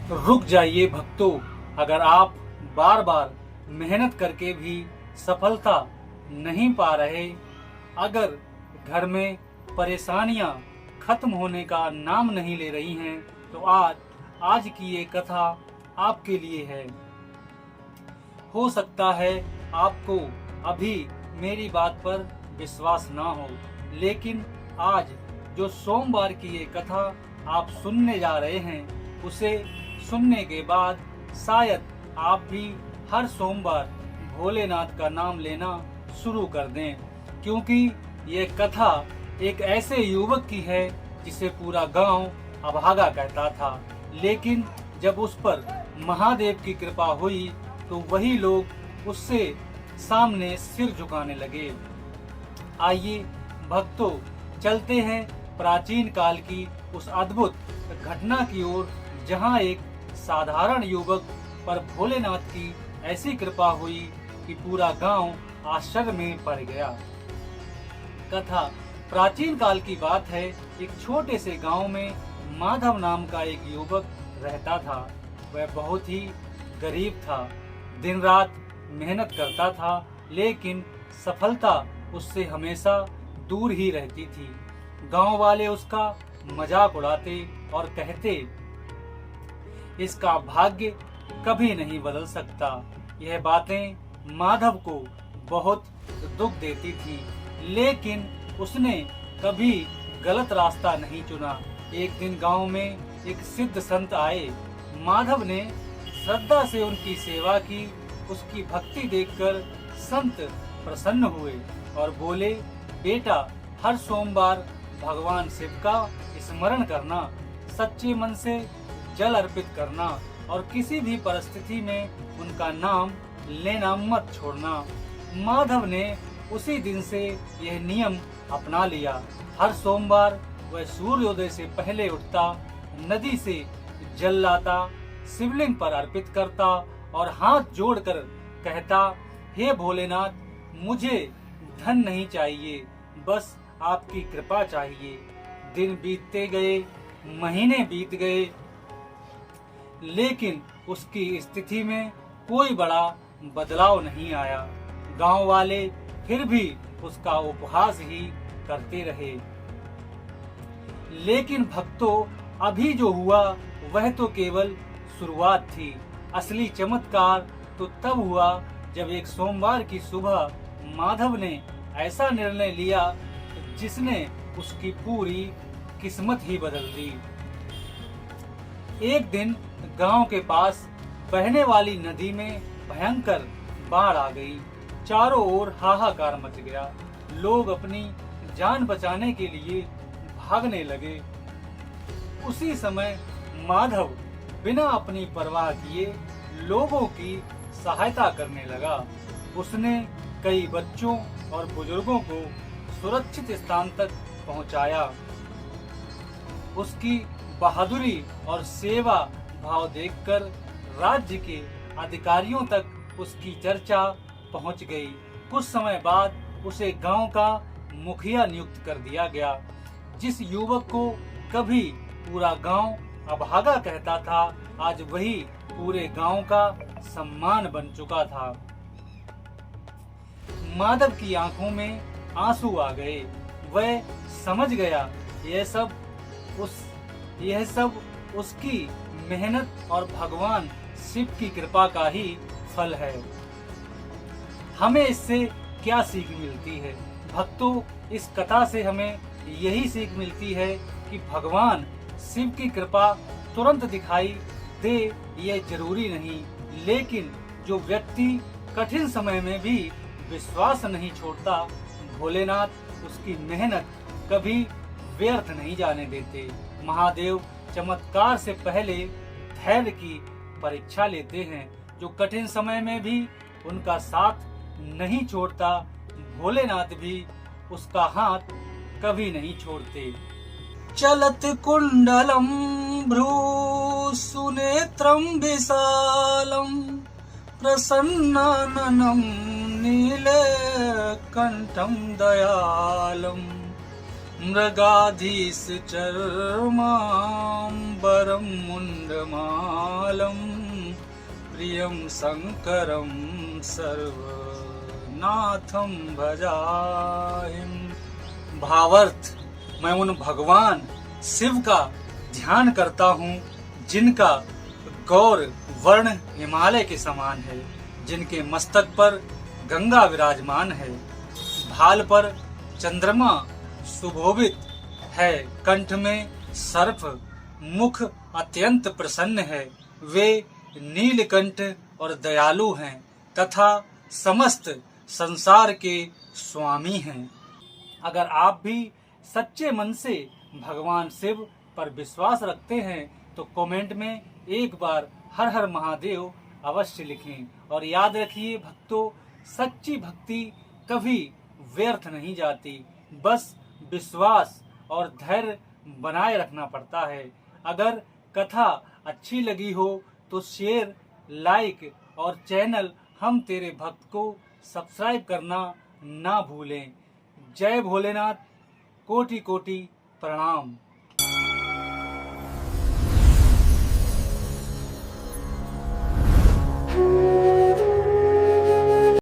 रुक जाइए भक्तों, अगर आप बार बार मेहनत करके भी सफलता नहीं पा रहे, अगर घर में परेशानियां खत्म होने का नाम नहीं ले रही हैं, तो आज की ये कथा आपके लिए है। हो सकता है आपको अभी मेरी बात पर विश्वास ना हो, लेकिन आज जो सोमवार की ये कथा आप सुनने जा रहे हैं, उसे सुनने के बाद शायद आप भी हर सोमवार भोलेनाथ का नाम लेना शुरू कर दें, क्योंकि ये कथा एक ऐसे युवक की है जिसे पूरा गांव अभागा कहता था, लेकिन जब उस पर महादेव की कृपा हुई तो वही लोग उससे सामने सिर झुकाने लगे। आइए भक्तों, चलते हैं प्राचीन काल की उस अद्भुत घटना की ओर, जहां एक साधारण युवक पर भोलेनाथ की ऐसी कृपा हुई कि पूरा गांव आश्चर्य में पड़ गया। कथा प्राचीन काल की बात है। एक छोटे से गांव में माधव नाम का एक युवक रहता था। वह बहुत ही गरीब था, दिन रात मेहनत करता था, लेकिन सफलता उससे हमेशा दूर ही रहती थी। गांव वाले उसका मजाक उड़ाते और कहते, इसका भाग्य कभी नहीं बदल सकता। यह बातें माधव को बहुत दुख देती थी, लेकिन उसने कभी गलत रास्ता नहीं चुना। एक दिन गांव में एक सिद्ध संत आए। माधव ने श्रद्धा से उनकी सेवा की। उसकी भक्ति देखकर संत प्रसन्न हुए और बोले, बेटा, हर सोमवार भगवान शिव का स्मरण करना, सच्चे मन से जल अर्पित करना और किसी भी परिस्थिति में उनका नाम लेना मत छोड़ना। माधव ने उसी दिन से यह नियम अपना लिया। हर सोमवार वह सूर्योदय से पहले उठता, नदी से जल लाता, शिवलिंग पर अर्पित करता और हाथ जोड़कर कहता, हे भोलेनाथ, मुझे धन नहीं चाहिए, बस आपकी कृपा चाहिए। दिन बीतते गए, महीने बीत गए, लेकिन उसकी स्थिति में कोई बड़ा बदलाव नहीं आया। गांव वाले फिर भी उसका उपहास ही करते रहे। लेकिन भक्तों, अभी जो हुआ वह तो केवल शुरुआत थी। असली चमत्कार तो तब हुआ जब एक सोमवार की सुबह माधव ने ऐसा निर्णय लिया जिसने उसकी पूरी किस्मत ही बदल दी। एक दिन गांव के पास बहने वाली नदी में भयंकर बाढ़ आ गई। चारों ओर हाहाकार मच गया। लोग अपनी जान बचाने के लिए भागने लगे। उसी समय माधव बिना अपनी परवाह किए लोगों की सहायता करने लगा। उसने कई बच्चों और बुजुर्गों को सुरक्षित स्थान तक पहुंचाया। उसकी बहादुरी और सेवा भाव देखकर राज्य के अधिकारियों तक उसकी चर्चा पहुंच गई। कुछ समय बाद उसे गांव का मुखिया नियुक्त कर दिया गया। जिस युवक को कभी पूरा गांव अभागा कहता था, आज वही पूरे गांव का सम्मान बन चुका था। माधव की आंखों में आंसू आ गए। वह समझ गया यह सब उसकी मेहनत और भगवान शिव की कृपा का ही फल है। हमें इससे क्या सीख मिलती है? भक्तों, इस कथा से हमें यही सीख मिलती है कि भगवान शिव की कृपा तुरंत दिखाई दे ये जरूरी नहीं, लेकिन जो व्यक्ति कठिन समय में भी विश्वास नहीं छोड़ता, भोलेनाथ उसकी मेहनत कभी व्यर्थ नहीं जाने देते। महादेव चमत्कार से पहले धैर्य की परीक्षा लेते हैं। जो कठिन समय में भी उनका साथ नहीं छोड़ता, भोलेनाथ भी उसका हाथ कभी नहीं छोड़ते। चलत कुंडलम भ्रू सुनेत्रम विशालम प्रसन्नाननं नीलकंठम दयालम मृगाधीश चर्माम्बरं मुण्डमालं प्रियं शङ्करं सर्वनाथं भजामि। भावार्थ, मैं उन भगवान शिव का ध्यान करता हूँ जिनका गौर वर्ण हिमालय के समान है, जिनके मस्तक पर गंगा विराजमान है, भाल पर चंद्रमा सुशोभित है, कंठ में सर्प, मुख अत्यंत प्रसन्न है, वे नीलकंठ और दयालु हैं तथा समस्त संसार के स्वामी हैं। अगर आप भी सच्चे मन से भगवान शिव पर विश्वास रखते हैं तो कमेंट में एक बार हर हर महादेव अवश्य लिखें। और याद रखिए भक्तों, सच्ची भक्ति कभी व्यर्थ नहीं जाती, बस विश्वास और धैर्य बनाए रखना पड़ता है। अगर कथा अच्छी लगी हो तो शेयर, लाइक और चैनल हम तेरे भक्त को सब्सक्राइब करना ना भूलें। जय भोलेनाथ, कोटि कोटि प्रणाम।